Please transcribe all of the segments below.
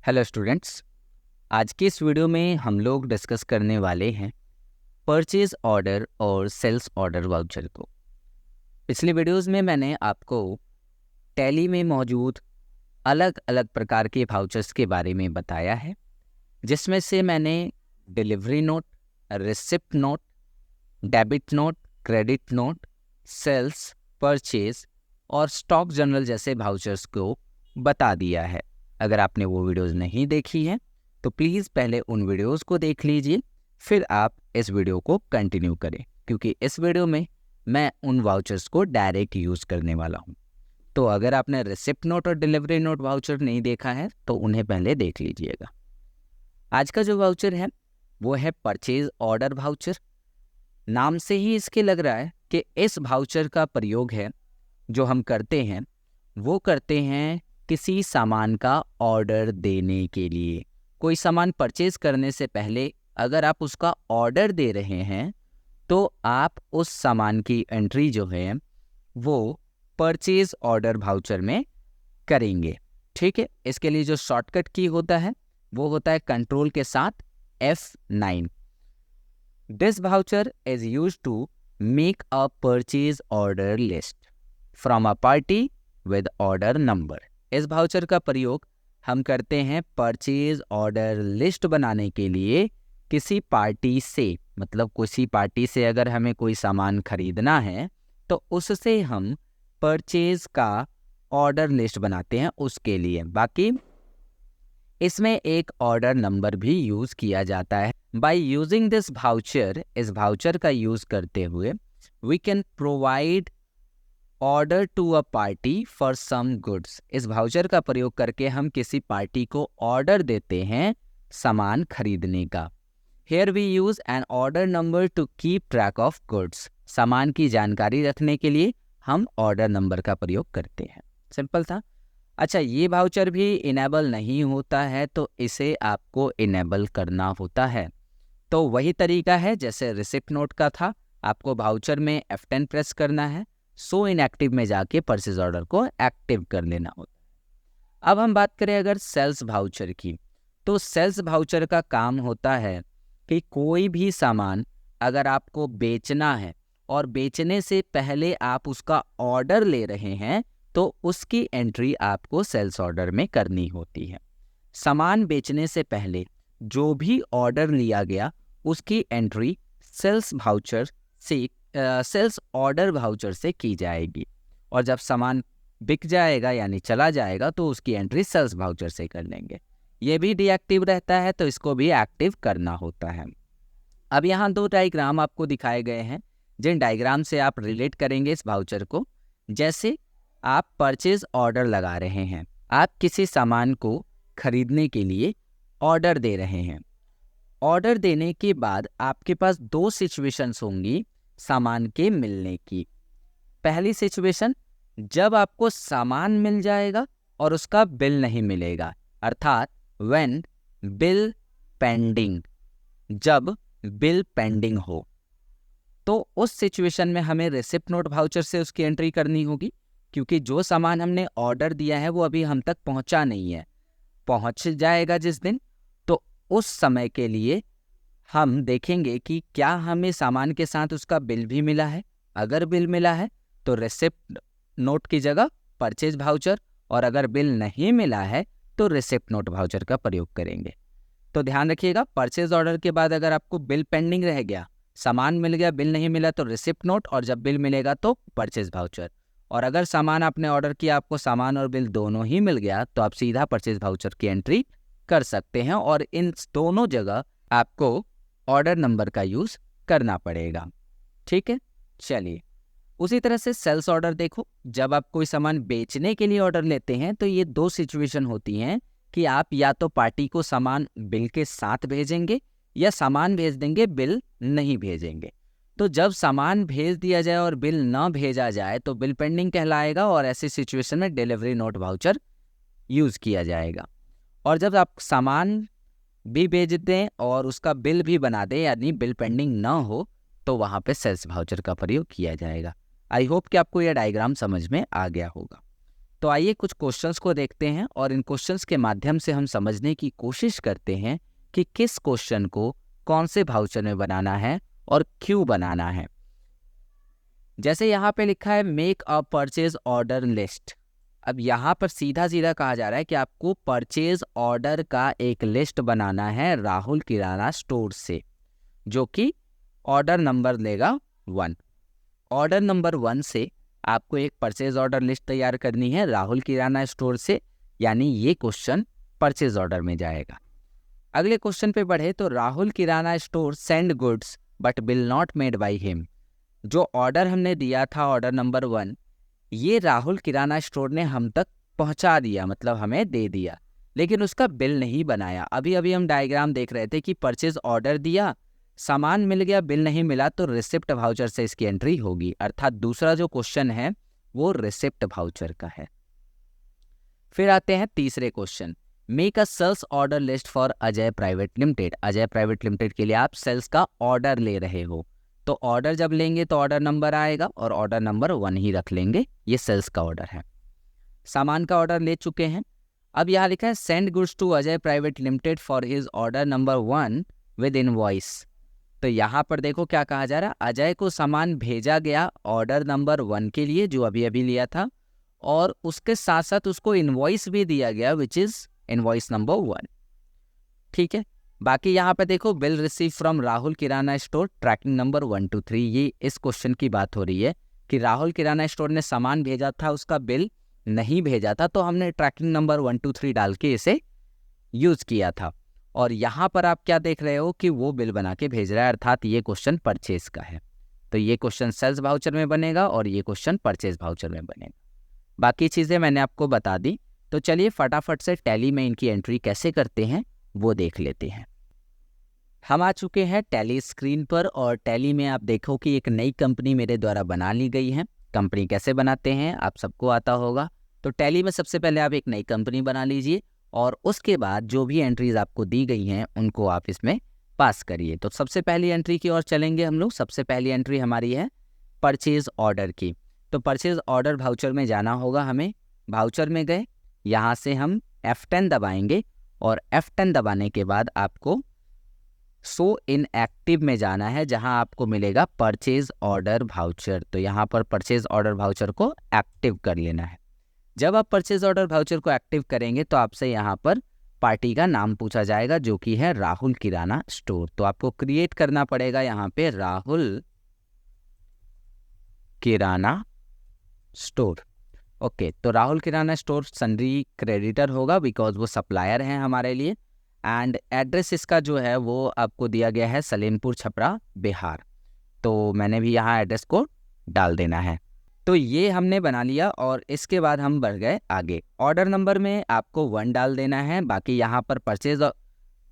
Hello students, आज की इस वीडियो में हम लोग डिस्कस करने वाले हैं परचेज ऑर्डर और सेल्स ऑर्डर वाउचर को। पिछले वीडियोस में मैंने आपको टैली में मौजूद अलग अलग प्रकार के वाउचर्स के बारे में बताया है, जिसमें से मैंने delivery note, receipt note, debit note, credit note, sales, purchase और स्टॉक जर्नल जैसे वाउचर्स को बता दिया है। अगर आपने वो वीडियोस नहीं देखी हैं तो प्लीज़ पहले उन वीडियोस को देख लीजिए, फिर आप इस वीडियो को कंटिन्यू करें, क्योंकि इस वीडियो में मैं उन वाउचर्स को डायरेक्ट यूज़ करने वाला हूँ। तो अगर आपने रिसिप्ट नोट और डिलीवरी नोट वाउचर नहीं देखा है तो उन्हें पहले देख लीजिएगा। आज का जो वाउचर है वो है परचेज ऑर्डर वाउचर। नाम से ही इसके लग रहा है कि इस वाउचर का प्रयोग है जो हम करते हैं वो करते हैं किसी सामान का ऑर्डर देने के लिए। कोई सामान परचेज करने से पहले अगर आप उसका ऑर्डर दे रहे हैं तो आप उस सामान की एंट्री जो है वो परचेज ऑर्डर वाउचर में करेंगे। ठीक है, इसके लिए जो शॉर्टकट की होता है वो होता है कंट्रोल के साथ F9। This voucher is used to make a purchase order list from a party with order number. इस वाउचर का प्रयोग हम करते हैं परचेज ऑर्डर लिस्ट बनाने के लिए किसी पार्टी से, मतलब किसी पार्टी से अगर हमें कोई सामान खरीदना है तो उससे हम परचेज का ऑर्डर लिस्ट बनाते हैं उसके लिए। बाकी इसमें एक ऑर्डर नंबर भी यूज किया जाता है। बाय यूजिंग दिस वाउचर, इस वाउचर का यूज करते हुए we can provide order to a party for some goods. इस वाउचर का प्रयोग करके हम किसी पार्टी को ऑर्डर देते हैं सामान खरीदने का। Here we use an order number to keep track of goods. सामान की जानकारी रखने के लिए हम ऑर्डर नंबर का प्रयोग करते हैं। सिंपल था। अच्छा, ये वाउचर भी इनेबल नहीं होता है तो इसे आपको इनेबल करना होता है। तो वही तरीका है जैसे रिसिप्ट नोट का था, आपको वाउचर में F10 प्रेस करना है, सो इनएक्टिव में जाके परचेज ऑर्डर को एक्टिव कर लेना होता है। अब हम बात करें अगर सेल्स वाउचर की, तो सेल्स वाउचर का काम होता है कि कोई भी सामान अगर आपको बेचना है और बेचने से पहले आप उसका ऑर्डर ले रहे हैं तो उसकी एंट्री आपको सेल्स ऑर्डर में करनी होती है। सामान बेचने से पहले जो भी ऑर्डर लिया गया उसकी एंट्री सेल्स ऑर्डर वाउचर से की जाएगी, और जब सामान बिक जाएगा यानी चला जाएगा तो उसकी एंट्री सेल्स वाउचर से कर लेंगे। ये भी डीएक्टिव रहता है तो इसको भी एक्टिव करना होता है। अब यहाँ दो डायग्राम आपको दिखाए गए हैं जिन डायग्राम से आप रिलेट करेंगे इस वाउचर को। जैसे आप परचेज ऑर्डर लगा रहे हैं, आप किसी सामान को खरीदने के लिए ऑर्डर दे रहे हैं। ऑर्डर देने के बाद आपके पास दो सिचुएशंस होंगी सामान के मिलने की। पहली सिचुएशन, जब आपको सामान मिल जाएगा और उसका बिल नहीं मिलेगा, अर्थात व्हेन बिल पेंडिंग, जब बिल पेंडिंग हो, तो उस सिचुएशन में हमें रिसिप्ट नोट वाउचर से उसकी एंट्री करनी होगी, क्योंकि जो सामान हमने ऑर्डर दिया है वो अभी हम तक पहुंचा नहीं है। पहुंच जाएगा जिस दिन, तो उस समय के लिए हम देखेंगे कि क्या हमें सामान के साथ उसका बिल भी मिला है। अगर बिल मिला है तो रिसिप्ट नोट की जगह परचेज वाउचर, और अगर बिल नहीं मिला है तो रिसिप्ट नोट वाउचर का प्रयोग करेंगे। तो ध्यान रखिएगा, परचेज ऑर्डर के बाद अगर आपको बिल पेंडिंग रह गया, सामान मिल गया बिल नहीं मिला तो रिसिप्ट नोट, और जब बिल मिलेगा तो परचेज वाउचर। और अगर सामान आपने ऑर्डर किया, आपको सामान और बिल दोनों ही मिल गया तो आप सीधा परचेज वाउचर की एंट्री कर सकते हैं, और इन दोनों जगह आपको ऑर्डर नंबर का यूज करना पड़ेगा। ठीक है, चलिए उसी तरह से सेल्स ऑर्डर देखो। जब आप कोई सामान बेचने के लिए ऑर्डर लेते हैं तो ये दो सिचुएशन होती हैं कि आप या तो पार्टी को सामान बिल के साथ भेजेंगे या सामान भेज देंगे बिल नहीं भेजेंगे। तो जब सामान भेज दिया जाए और बिल ना भेजा जाए तो बिल पेंडिंग कहलाएगा, और ऐसी सिचुएशन में डिलीवरी नोट वाउचर यूज किया जाएगा। और जब आप सामान भी भेज दें और उसका बिल भी बना दें यानी बिल पेंडिंग ना हो तो वहाँ पे सेल्स वाउचर का प्रयोग किया जाएगा। आई होप कि आपको यह डायग्राम समझ में आ गया होगा। तो आइए कुछ क्वेश्चंस को देखते हैं और इन क्वेश्चंस के माध्यम से हम समझने की कोशिश करते हैं कि किस क्वेश्चन को कौन से वाउचर में बनाना है और क्यों बनाना है। जैसे यहाँ पे लिखा है make a purchase order list. अब यहाँ पर सीधा सीधा कहा जा रहा है कि आपको परचेज ऑर्डर का एक लिस्ट बनाना है राहुल किराना स्टोर से, जो कि ऑर्डर नंबर लेगा 1। ऑर्डर नंबर 1 से आपको एक परचेज ऑर्डर लिस्ट तैयार करनी है राहुल किराना स्टोर से, यानी ये क्वेश्चन परचेज ऑर्डर में जाएगा। अगले क्वेश्चन पे बढ़े तो Rahul kirana store send goods but bill not made by him. जो ऑर्डर हमने दिया था ऑर्डर नंबर 1, ये राहुल किराना स्टोर ने हम तक पहुंचा दिया, मतलब हमें दे दिया, लेकिन उसका बिल नहीं बनाया। अभी अभी हम डायग्राम देख रहे थे कि परचेज ऑर्डर दिया, सामान मिल गया, बिल नहीं मिला, तो रिसिप्ट वाउचर से इसकी एंट्री होगी। अर्थात दूसरा जो क्वेश्चन है वो रिसिप्ट वाउचर का है। फिर आते हैं तीसरे question, make a sales order list for Ajay private limited. Ajay private limited के लिए आप सेल्स का ऑर्डर ले रहे हो, तो ऑर्डर जब लेंगे तो ऑर्डर नंबर आएगा और ऑर्डर नंबर 1 ही रख लेंगे, ये सेल्स का ऑर्डर है। सामान का ऑर्डर ले चुके हैं। अब यहाँ लिखा है send goods to Ajay private limited for his order number 1 with invoice. तो यहाँ पर देखो क्या कहा जा रहा है, अजय को सामान भेजा गया ऑर्डर नंबर 1 के लिए जो अभी अभी लिया था, और उसके साथ साथ उसको इनवॉइस भी दिया गया विच इज इनवॉइस नंबर 1। ठीक है, बाकी यहाँ पे देखो bill receive from Rahul kirana store tracking number 1 to 3, ये इस क्वेश्चन की बात हो रही है कि राहुल किराना स्टोर ने सामान भेजा था, उसका बिल नहीं भेजा था, तो हमने ट्रैकिंग नंबर 1 to 3 डाल के इसे यूज किया था। और यहाँ पर आप क्या देख रहे हो कि वो बिल बना के भेज रहा है, अर्थात ये क्वेश्चन परचेज का है। तो ये क्वेश्चन सेल्स वाउचर में बनेगा और ये क्वेश्चन परचेज वाउचर में बनेगा। बाकी चीज़ें मैंने आपको बता दी, तो चलिए फटाफट से टैली में इनकी एंट्री कैसे करते हैं वो देख लेते हैं। हम आ चुके हैं टैली स्क्रीन पर और टैली में आप देखो कि एक नई कंपनी मेरे द्वारा बना ली गई है। कंपनी कैसे बनाते हैं आप सबको आता होगा। तो टैली में सबसे पहले आप एक नई कंपनी बना लीजिए और उसके बाद जो भी एंट्रीज आपको दी गई हैं उनको आप इसमें पास करिए। तो सबसे पहली एंट्री की ओर चलेंगे हम लोग। सबसे पहली एंट्री हमारी है परचेज ऑर्डर की। तो परचेज ऑर्डर वाउचर में जाना होगा हमें। वाउचर में गए, यहाँ से हम F10 दबाएंगे और F10 दबाने के बाद आपको सो इन एक्टिव में जाना है, जहां आपको मिलेगा परचेज ऑर्डर वाउचर। तो यहाँ पर परचेज ऑर्डर वाउचर को एक्टिव कर लेना है। जब आप परचेज ऑर्डर वाउचर को एक्टिव करेंगे तो आपसे यहाँ पर पार्टी का नाम पूछा जाएगा जो कि है राहुल किराना स्टोर। तो आपको क्रिएट करना पड़ेगा यहाँ पे राहुल किराना स्टोर। ओके, तो Rahul kirana store sundry creditor होगा बिकॉज वो सप्लायर हैं हमारे लिए। एंड एड्रेस इसका जो है वो आपको दिया गया है सलेमपुर छपरा बिहार। तो मैंने भी यहाँ एड्रेस को डाल देना है। तो ये हमने बना लिया और इसके बाद हम बढ़ गए आगे। ऑर्डर नंबर में आपको 1 डाल देना है। बाकी यहाँ पर परचेज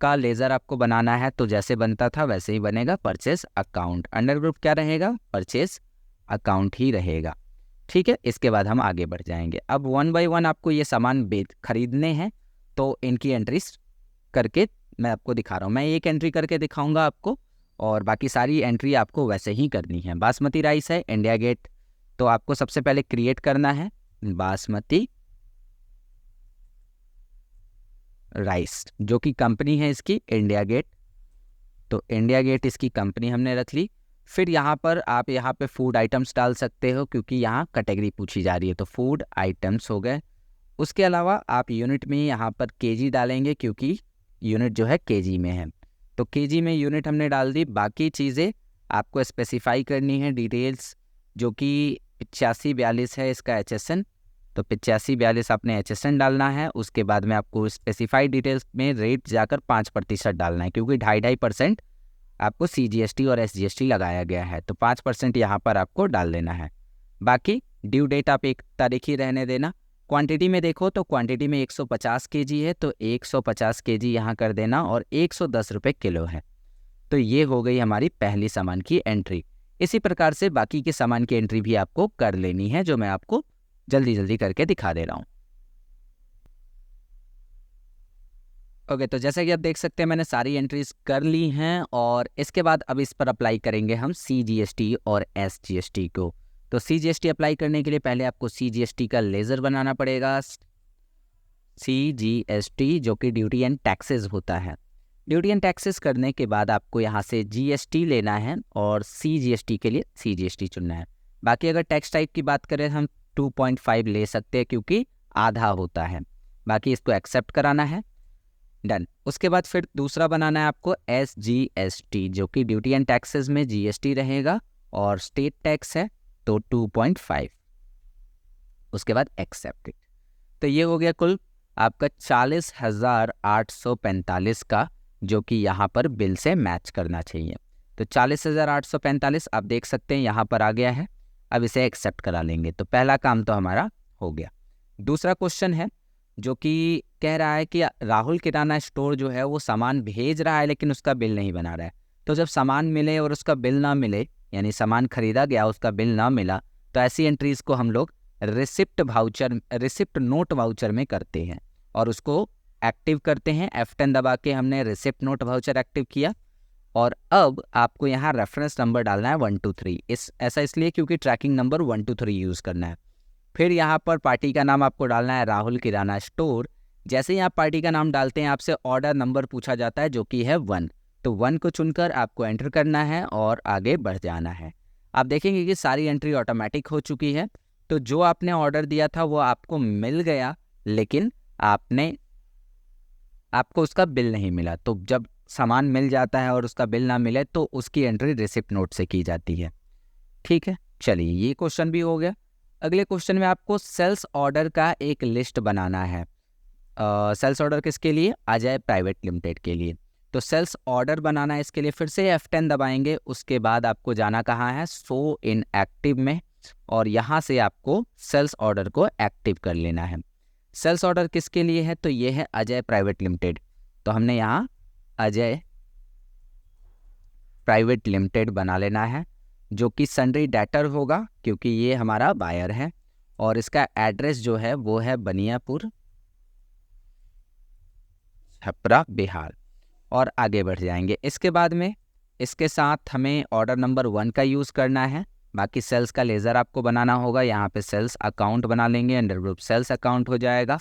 का लेज़र आपको बनाना है, तो जैसे बनता था वैसे ही बनेगा। परचेज अकाउंट, अंडर ग्रुप क्या रहेगा, परचेज अकाउंट ही रहेगा। ठीक है, इसके बाद हम आगे बढ़ जाएंगे। अब 1 by 1 आपको ये सामान खरीदने हैं, तो इनकी एंट्रीज करके मैं आपको दिखा रहा हूँ। मैं एक एंट्री करके दिखाऊंगा आपको और बाकी सारी एंट्री आपको वैसे ही करनी है। बासमती राइस है इंडिया गेट, तो आपको सबसे पहले क्रिएट करना है बासमती राइस, जो कि कंपनी है इसकी इंडिया गेट। तो इंडिया गेट इसकी कंपनी हमने रख ली। फिर यहाँ पर आप यहाँ पे फूड आइटम्स डाल सकते हो क्योंकि यहाँ कैटेगरी पूछी जा रही है, तो फूड आइटम्स हो गए। उसके अलावा आप यूनिट में यहाँ पर केजी डालेंगे क्योंकि यूनिट जो है केजी में है, तो केजी में यूनिट हमने डाल दी। बाकी चीज़ें आपको स्पेसिफाई करनी है डिटेल्स, जो कि 8542 है इसका HSN, तो 8542 आपने HSN डालना है। उसके बाद में आपको स्पेसिफाइड डिटेल्स में रेट जाकर 5% डालना है क्योंकि 2.5% आपको CGST और SGST लगाया गया है, तो 5% यहाँ पर आपको डाल देना है। बाकी ड्यू डेट आप 1 तारीख ही रहने देना। क्वांटिटी में देखो तो क्वांटिटी में 150 kg है, तो 150 kg यहाँ कर देना और 110 रुपये किलो है। तो ये हो गई हमारी पहली सामान की एंट्री। इसी प्रकार से बाकी के सामान की एंट्री भी आपको कर लेनी है, जो मैं आपको जल्दी जल्दी करके दिखा दे रहा हूँ। ओके, तो जैसा कि आप देख सकते हैं मैंने सारी एंट्रीज कर ली हैं और इसके बाद अब इस पर अप्लाई करेंगे हम CGST और SGST को। तो CGST अप्लाई करने के लिए पहले आपको CGST का लेज़र बनाना पड़ेगा। CGST जो कि ड्यूटी एंड टैक्सेस होता है। ड्यूटी एंड टैक्सेस करने के बाद आपको यहाँ से GST लेना है और CGST के लिए CGST चुनना है। बाकी अगर टैक्स टाइप की बात करें हम 2.5 ले सकते हैं क्योंकि आधा होता है। बाकी इसको एक्सेप्ट कराना है, डन। उसके बाद फिर दूसरा बनाना है आपको SGST जो कि ड्यूटी एंड टैक्सेस में GST रहेगा और स्टेट टैक्स है तो 2.5। उसके बाद एक्सेप्ट इट। तो ये हो गया कुल आपका 40,845 का, जो कि यहाँ पर बिल से मैच करना चाहिए। तो 40,845 आप देख सकते हैं यहाँ पर आ गया है। अब इसे एक्सेप्ट करा लेंगे तो पहला काम तो हमारा हो गया। दूसरा क्वेश्चन है जो कि कह रहा है कि राहुल किराना स्टोर जो है वो सामान भेज रहा है लेकिन उसका बिल नहीं बना रहा है। तो जब सामान मिले और उसका बिल ना मिले, यानी सामान खरीदा गया उसका बिल ना मिला, तो ऐसी एंट्रीज को हम लोग रिसिप्ट नोट वाउचर में करते हैं और उसको एक्टिव करते हैं। F10 दबा के हमने रिसिप्ट नोट वाउचर एक्टिव किया और अब आपको यहाँ रेफरेंस नंबर डालना है 123। ऐसा इसलिए क्योंकि ट्रैकिंग नंबर 123 यूज़ करना है। फिर यहाँ पर पार्टी का नाम आपको डालना है राहुल किराना स्टोर। जैसे ही आप पार्टी का नाम डालते हैं आपसे ऑर्डर नंबर पूछा जाता है जो कि है 1। तो 1 को चुनकर आपको एंटर करना है और आगे बढ़ जाना है। आप देखेंगे कि सारी एंट्री ऑटोमेटिक हो चुकी है। तो जो आपने ऑर्डर दिया था वो आपको मिल गया, लेकिन आपको उसका बिल नहीं मिला। तो जब सामान मिल जाता है और उसका बिल ना मिले तो उसकी एंट्री रिसिप्ट नोट से की जाती है। ठीक है, चलिए ये क्वेश्चन भी हो गया। अगले क्वेश्चन में आपको सेल्स ऑर्डर का एक लिस्ट बनाना है। सेल्स ऑर्डर किसके लिए? अजय प्राइवेट लिमिटेड के लिए। तो सेल्स ऑर्डर बनाना है, इसके लिए फिर से F10 दबाएंगे। उसके बाद आपको जाना कहाँ है? शो इन एक्टिव में, और यहाँ से आपको सेल्स ऑर्डर को एक्टिव कर लेना है। सेल्स ऑर्डर किसके लिए है? तो ये है अजय प्राइवेट लिमिटेड। तो हमने यहाँ अजय प्राइवेट लिमिटेड बना लेना है, जो कि सन्ड्री डेटर होगा क्योंकि ये हमारा बायर है, और इसका एड्रेस जो है वो है बनियापुर, छपरा, बिहार। और आगे बढ़ जाएंगे। इसके बाद में इसके साथ हमें ऑर्डर नंबर 1 का यूज़ करना है। बाकी सेल्स का लेज़र आपको बनाना होगा। यहाँ पे सेल्स अकाउंट बना लेंगे, अंडर ग्रुप सेल्स अकाउंट हो जाएगा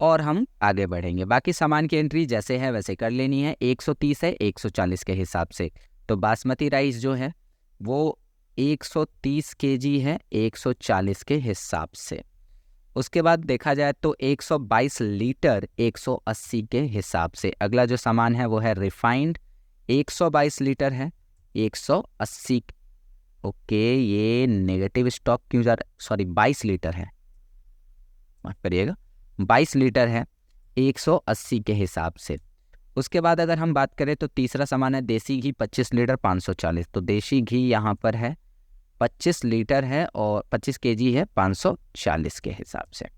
और हम आगे बढ़ेंगे। बाकी सामान की एंट्री जैसे है वैसे कर लेनी है। 130 है 140 के हिसाब से। तो बासमती राइस जो है वो 130 kg है 140 के हिसाब से। उसके बाद देखा जाए तो 122 लीटर 180 के हिसाब से। अगला जो सामान है वो है रिफाइंड, 122 लीटर है 180। ओके, ये नेगेटिव स्टॉक क्यों जा रहा है? सॉरी, 22 लीटर है, माफ करिएगा, 22 लीटर है 180 के हिसाब से। उसके बाद अगर हम बात करें तो तीसरा सामान है देसी घी 25 लीटर 540। तो देसी घी यहाँ पर है 25 लीटर है और 25 kg है 540 के हिसाब से।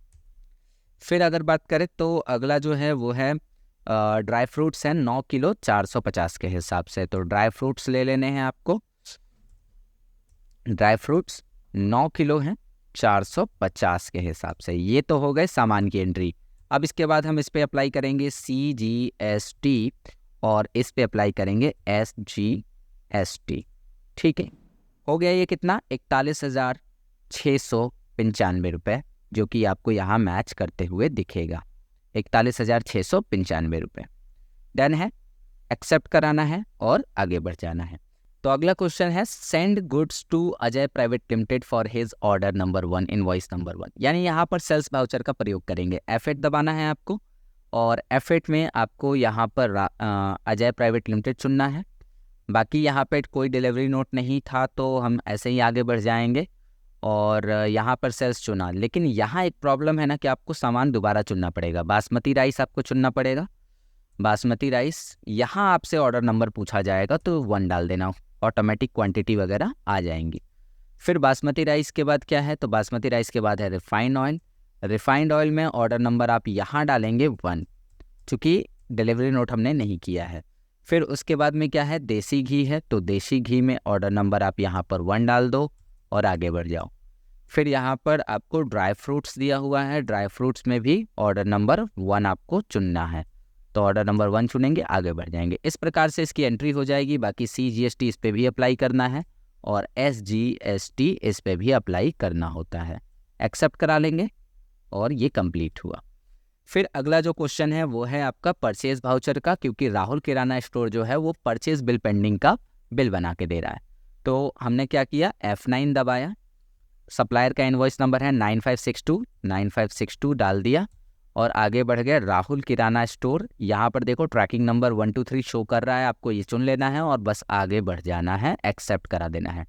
फिर अगर बात करें तो अगला जो है वो है ड्राई फ्रूट्स हैं 9 किलो 450 के हिसाब से। तो ड्राई फ्रूट्स ले लेने हैं आपको। ड्राई फ्रूट्स 9 किलो हैं 450 के हिसाब से। ये तो हो गए सामान की एंट्री। अब इसके बाद हम इस पे अप्लाई करेंगे CGST और इस पे अप्लाई करेंगे SGST। ठीक है, हो गया ये कितना? 41,695 रुपये, जो कि आपको यहाँ मैच करते हुए दिखेगा। 41,695 रुपये। डन है, एक्सेप्ट कराना है और आगे बढ़ जाना है। तो अगला क्वेश्चन है send goods to Ajay private limited for his order number 1 invoice number 1। यानी यहाँ पर सेल्स वाउचर का प्रयोग करेंगे। F8 दबाना है आपको और F8 में आपको यहाँ पर अजय प्राइवेट लिमिटेड चुनना है। बाकी यहाँ पे कोई डिलीवरी नोट नहीं था तो हम ऐसे ही आगे बढ़ जाएंगे और यहाँ पर सेल्स चुना। लेकिन यहाँ एक प्रॉब्लम है ना कि आपको सामान दोबारा चुनना पड़ेगा। बासमती राइस आपको चुनना पड़ेगा। बासमती राइस यहाँ आपसे ऑर्डर नंबर पूछा जाएगा तो 1 डाल देना, ऑटोमेटिक क्वांटिटी वगैरह आ जाएंगी। फिर बासमती राइस के बाद क्या है? तो बासमती राइस के बाद है रिफाइंड ऑयल। रिफाइंड ऑयल में ऑर्डर नंबर आप यहाँ डालेंगे 1, चूँकि डिलीवरी नोट हमने नहीं किया है। फिर उसके बाद में क्या है? देसी घी है, तो देसी घी में ऑर्डर नंबर आप यहाँ पर 1 डाल दो और आगे बढ़ जाओ। फिर यहाँ पर आपको ड्राई फ्रूट्स दिया हुआ है, ड्राई फ्रूट्स में भी ऑर्डर नंबर 1 आपको चुनना है, तो ऑर्डर नंबर 1 चुनेंगे, आगे बढ़ जाएंगे। इस प्रकार से इसकी एंट्री हो जाएगी। बाकी CGST इस पर भी अप्लाई करना है और SGST इस पे भी अप्लाई करना होता है। एक्सेप्ट करा लेंगे और ये कंप्लीट हुआ। फिर अगला जो क्वेश्चन है वो है आपका परचेज वाउचर का, क्योंकि राहुल किराना स्टोर जो है वो परचेज बिल पेंडिंग का बिल बना के दे रहा है। तो हमने क्या किया, F9 दबाया, सप्लायर का इनवॉइस नंबर है 9562 डाल दिया और आगे बढ़ गया राहुल किराना स्टोर। यहाँ पर देखो ट्रैकिंग नंबर 123 शो कर रहा है, आपको ये चुन लेना है और बस आगे बढ़ जाना है, एक्सेप्ट करा देना है।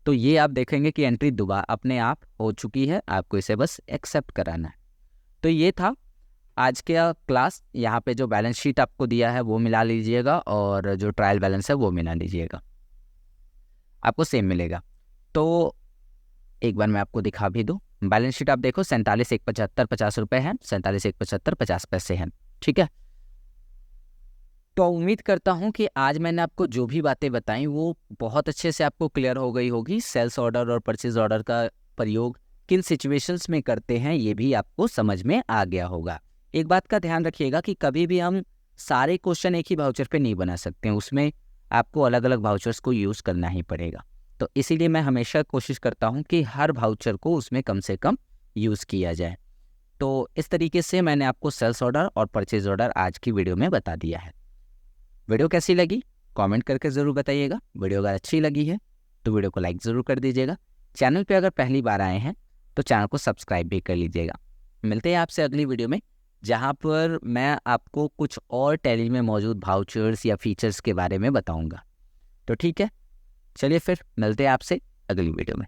तो ये आप देखेंगे कि एंट्री दोबारा अपने आप हो चुकी है, आपको इसे बस एक्सेप्ट कराना है। तो ये था आज का क्लास। यहाँ पे जो बैलेंस शीट आपको दिया है वो मिला लीजिएगा और जो ट्रायल बैलेंस है वो मिला लीजिएगा, आपको सेम मिलेगा। तो एक बार मैं आपको दिखा भी दूँ, बैलेंस शीट आप देखो 47,175 50 रुपये है, 47,175 50 पैसे हैं, ठीक है। तो उम्मीद करता हूँ कि आज मैंने आपको जो भी बातें बताई वो बहुत अच्छे से आपको क्लियर हो गई होगी। सेल्स ऑर्डर और परचेज ऑर्डर का प्रयोग किन सिचुएशंस में करते हैं ये भी आपको समझ में आ गया होगा। एक बात का ध्यान रखिएगा कि कभी भी हम सारे क्वेश्चन एक ही वाउचर पे नहीं बना सकते हैं, उसमें आपको अलग अलग वाउचर्स को यूज़ करना ही पड़ेगा। तो इसीलिए मैं हमेशा कोशिश करता हूँ कि हर वाउचर को उसमें कम से कम यूज़ किया जाए। तो इस तरीके से मैंने आपको सेल्स ऑर्डर और परचेज ऑर्डर आज की वीडियो में बता दिया है। वीडियो कैसी लगी कमेंट करके ज़रूर बताइएगा। वीडियो अगर अच्छी लगी है तो वीडियो को लाइक ज़रूर कर दीजिएगा। चैनल पे अगर पहली बार आए हैं तो चैनल को सब्सक्राइब भी कर लीजिएगा। मिलते हैं आपसे अगली वीडियो में, जहाँ पर मैं आपको कुछ और टैली में मौजूद वाउचर्स या फीचर्स के बारे में बताऊँगा। तो ठीक है, चलिए फिर मिलते हैं आपसे अगली वीडियो में।